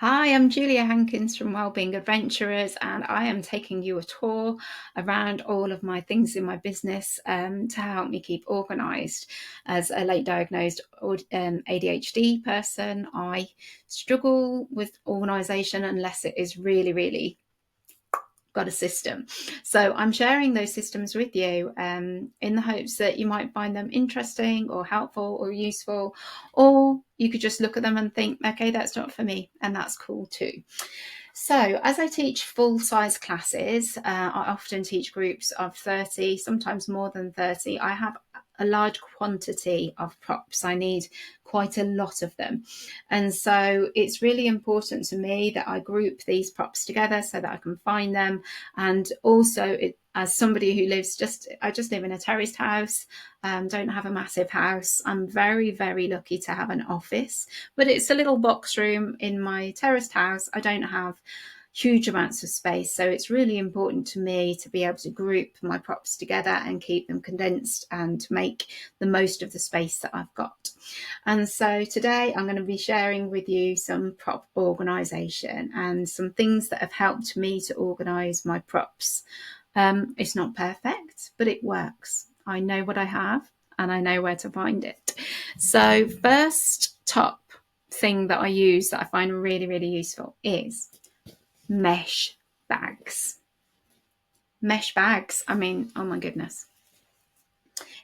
Hi, I'm Julia Hankins from Wellbeing Adventurers, and I am taking you a tour around all of my things in my business to help me keep organised. As a late diagnosed ADHD person, I struggle with organisation unless it is really got a system. So I'm sharing those systems with you in the hopes that you might find them interesting or helpful or useful, or you could just look at them and think, okay, that's not for me, and that's cool too. So as I teach full-size classes, I often teach groups of 30, sometimes more than 30. I have a large quantity of props. I need quite a lot of them. And so it's really important to me that I group these props together so that I can find them. And also, as somebody who I just live in a terraced house, don't have a massive house. I'm very lucky to have an office, but it's a little box room in my terraced house. I don't have huge amounts of space, so it's really important to me to be able to group my props together and keep them condensed and make the most of the space that I've got. And so today I'm going to be sharing with you some prop organisation and some things that have helped me to organise my props. It's not perfect, but it works. I know what I have and I know where to find it. So first top thing that I use that I find really useful is mesh bags. Mesh bags. I mean, oh my goodness.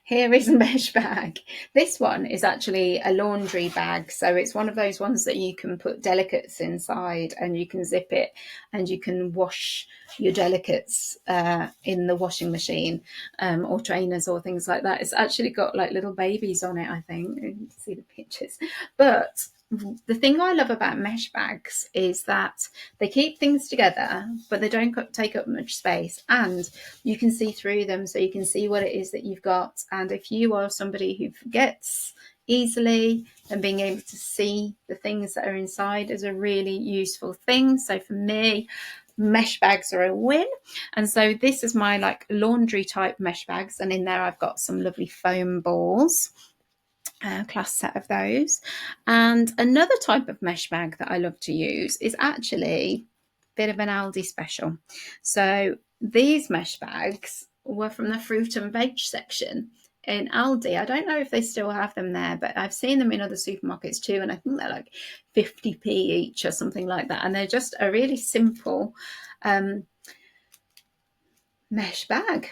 Here is a mesh bag. This one is actually a laundry bag. So it's one of those ones that you can put delicates inside and you can zip it and you can wash your delicates in the washing machine or trainers or things like that. It's actually got like little babies on it, I think. You can see the pictures. But the thing I love about mesh bags is that they keep things together, but they don't take up much space, and you can see through them, so you can see what it is that you've got. And if you are somebody who forgets easily, then being able to see the things that are inside is a really useful thing. So for me, mesh bags are a win. And so this is my like laundry type mesh bags, and in there I've got some lovely foam balls. Class set of those. And another type of mesh bag that I love to use is actually a bit of an Aldi special. So these mesh bags were from the fruit and veg section in Aldi. I don't know if they still have them there, but I've seen them in other supermarkets too, and I think they're like 50p each or something like that. And they're just a really simple mesh bag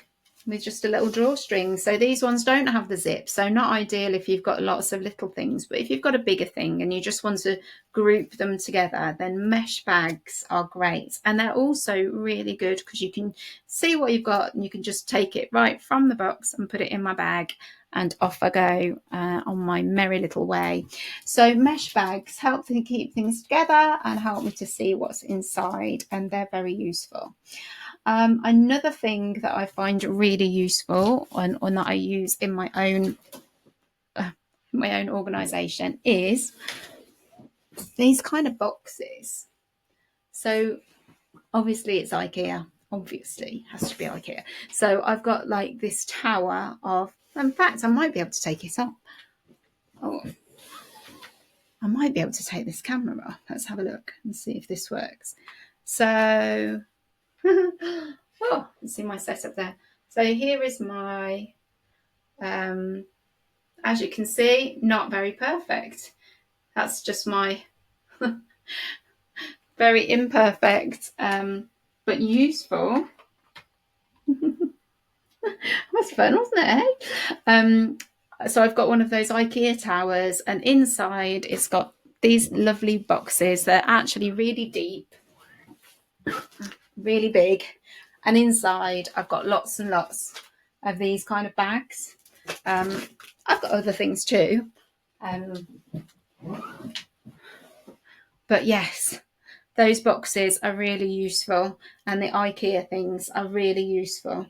with just a little drawstring. So these ones don't have the zip, so not ideal if you've got lots of little things, but if you've got a bigger thing and you just want to group them together, then mesh bags are great. And they're also really good because you can see what you've got and you can just take it right from the box and put it in my bag, and off I go on my merry little way. So mesh bags help to keep things together and help me to see what's inside, and they're very useful. Another thing that I find really useful and that I use in my own organisation is these kind of boxes. So obviously it's IKEA. Obviously it has to be IKEA. So I've got like this tower of, in fact, I might be able to take it up. Oh, I might be able to take this camera off. Let's have a look and see if this works. So oh, you see my setup there. So here is my, as you can see, not very perfect. That's just my very imperfect, but useful. That's fun, wasn't it? So I've got one of those IKEA towers, and inside it's got these lovely boxes. They're actually really deep, really big, and inside I've got lots and lots of these kind of bags. I've got other things too, but yes, those boxes are really useful, and the IKEA things are really useful.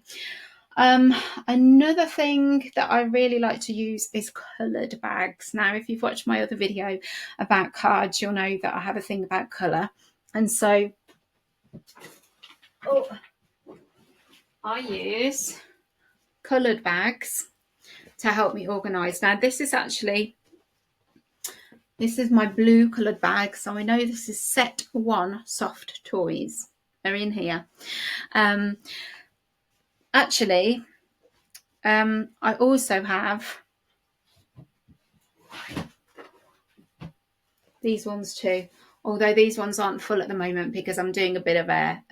Another thing that I really like to use is coloured bags. Now, if you've watched my other video about cards, you'll know that I have a thing about colour. And so I use coloured bags to help me organise. Now, this is actually This is my blue coloured bag, so I know this is set 1 soft toys. They're in here. Actually, I also have these ones too, although these ones aren't full at the moment because I'm doing a bit of a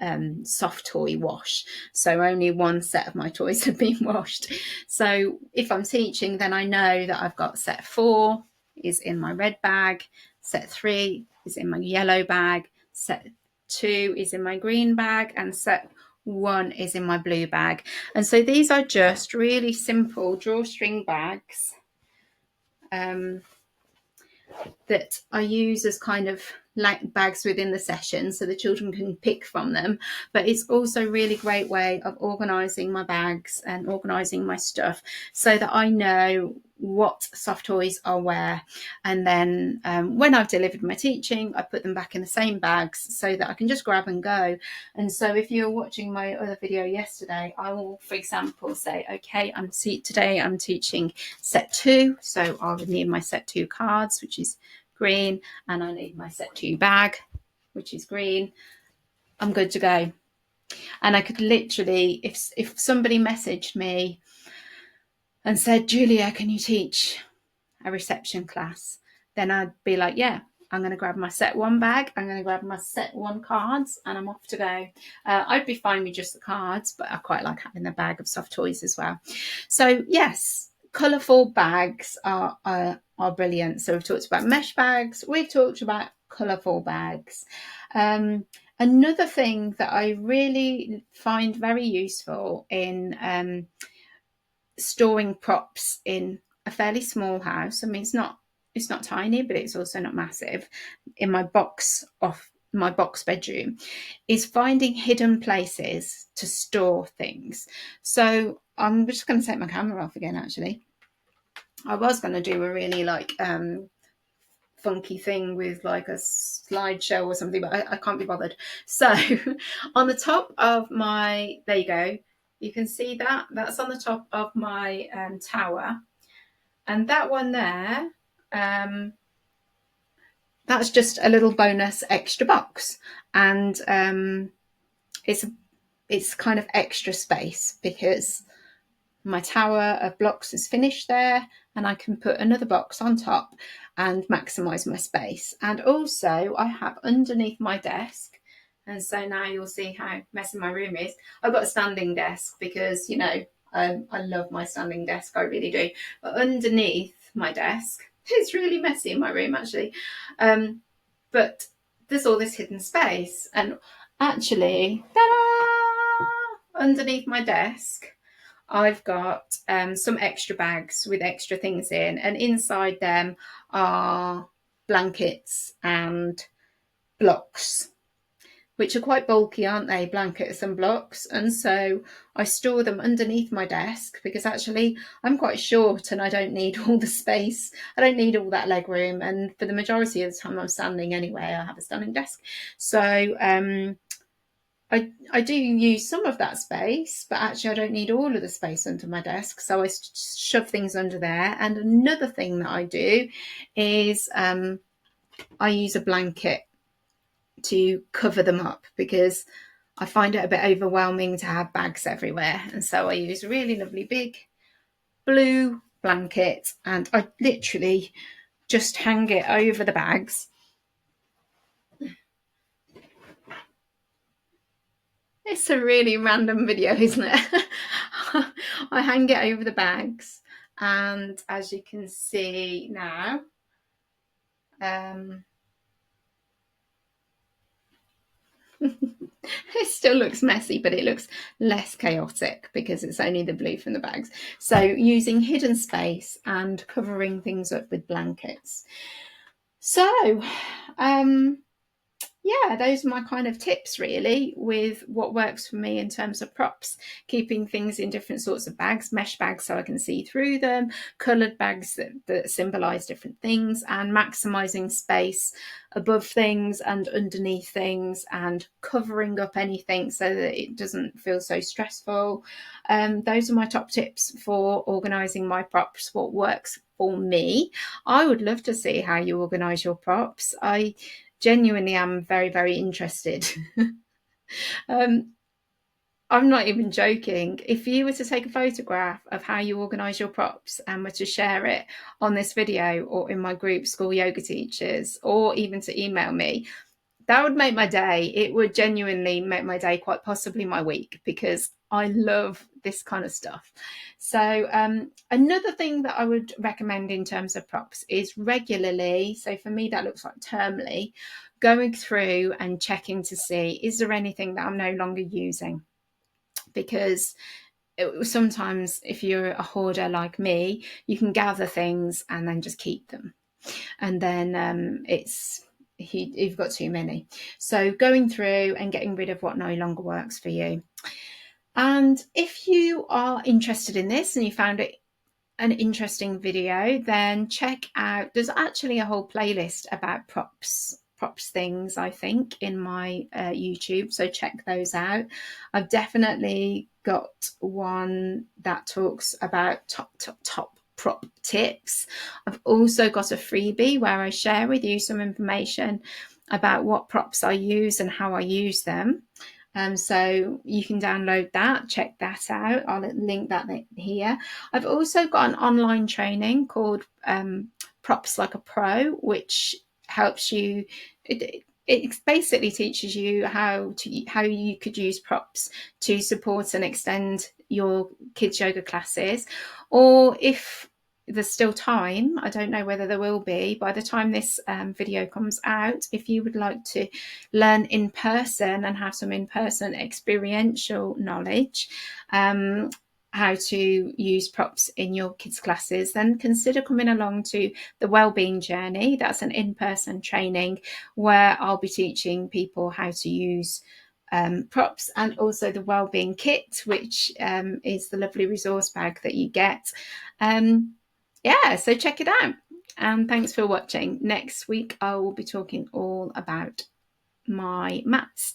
soft toy wash, so only one set of my toys have been washed. So if I'm teaching, then I know that I've got set 4 is in my red bag, set 3 is in my yellow bag, set 2 is in my green bag, and set 1 is in my blue bag. And so these are just really simple drawstring bags that I use as kind of like bags within the session so the children can pick from them. But it's also a really great way of organising my bags and organising my stuff so that I know what soft toys are where. And then when I've delivered my teaching, I put them back in the same bags so that I can just grab and go. And so if you're watching my other video yesterday, I will, for example, say, okay, today I'm teaching set 2, so I would need my set 2 cards, which is green, and I need my set 2 bag, which is green. I'm good to go. And I could literally, if somebody messaged me and said, Julia, can you teach a reception class? Then I'd be like, yeah, I'm going to grab my set 1 bag, I'm going to grab my set 1 cards, and I'm off to go. I'd be fine with just the cards, but I quite like having the bag of soft toys as well. So yes, colourful bags are brilliant. So we've talked about mesh bags, we've talked about colourful bags. Another thing that I really find very useful in storing props in a fairly small house, I mean it's not tiny, but it's also not massive, in my box bedroom, is finding hidden places to store things. So I'm just going to take my camera off again. Actually, I was going to do a really funky thing with like a slideshow or something, but I can't be bothered. So on the top of my, there you go, you can see that's on the top of my tower, and that one there, that's just a little bonus extra box, and it's kind of extra space because my tower of blocks is finished there, and I can put another box on top and maximize my space. And also I have underneath my desk, and so now you'll see how messy my room is. I've got a standing desk because, you know, I love my standing desk, I really do. But underneath my desk, it's really messy in my room actually. But there's all this hidden space, and actually, ta-da! Underneath my desk, I've got some extra bags with extra things in, and inside them are blankets and blocks, which are quite bulky, aren't they? Blankets and blocks. And so I store them underneath my desk because actually I'm quite short and I don't need all the space. I don't need all that leg room. And for the majority of the time I'm standing anyway, I have a standing desk. So I do use some of that space, but actually I don't need all of the space under my desk. So I shove things under there. And another thing that I do is I use a blanket to cover them up because I find it a bit overwhelming to have bags everywhere. And so I use a really lovely big blue blanket, and I literally just hang it over the bags. It's a really random video, isn't it? I hang it over the bags, and as you can see now, it still looks messy, but it looks less chaotic because it's only the blue from the bags. So using hidden space and covering things up with blankets. So yeah, those are my kind of tips really with what works for me in terms of props. Keeping things in different sorts of bags, mesh bags so I can see through them, coloured bags that symbolise different things, and maximising space above things and underneath things, and covering up anything so that it doesn't feel so stressful. Those are my top tips for organising my props, what works for me. I would love to see how you organise your props. I genuinely am very, very interested. um, I'm not even joking. If you were to take a photograph of how you organise your props and were to share it on this video or in my group, School Yoga Teachers, or even to email me, that would make my day. It would genuinely make my day, quite possibly my week, because I love this kind of stuff. So another thing that I would recommend in terms of props is regularly, so for me that looks like termly, going through and checking to see, is there anything that I'm no longer using? Because sometimes if you're a hoarder like me, you can gather things and then just keep them, and then you've got too many. So going through and getting rid of what no longer works for you. And if you are interested in this and you found it an interesting video, then check out, there's actually a whole playlist about props things, I think, in my YouTube, so check those out. I've definitely got one that talks about top prop tips. I've also got a freebie where I share with you some information about what props I use and how I use them. So you can download that, check that out. I'll link that here. I've also got an online training called Props Like a Pro, which helps you. It basically teaches you how you could use props to support and extend your kids yoga classes, or if there's still time, I don't know whether there will be by the time this video comes out, if you would like to learn in person and have some in-person experiential knowledge, how to use props in your kids' classes, then consider coming along to the Wellbeing Journey. That's an in-person training where I'll be teaching people how to use props, and also the Wellbeing Kit, which is the lovely resource bag that you get. Yeah, so check it out. And thanks for watching. Next week, I will be talking all about my mats.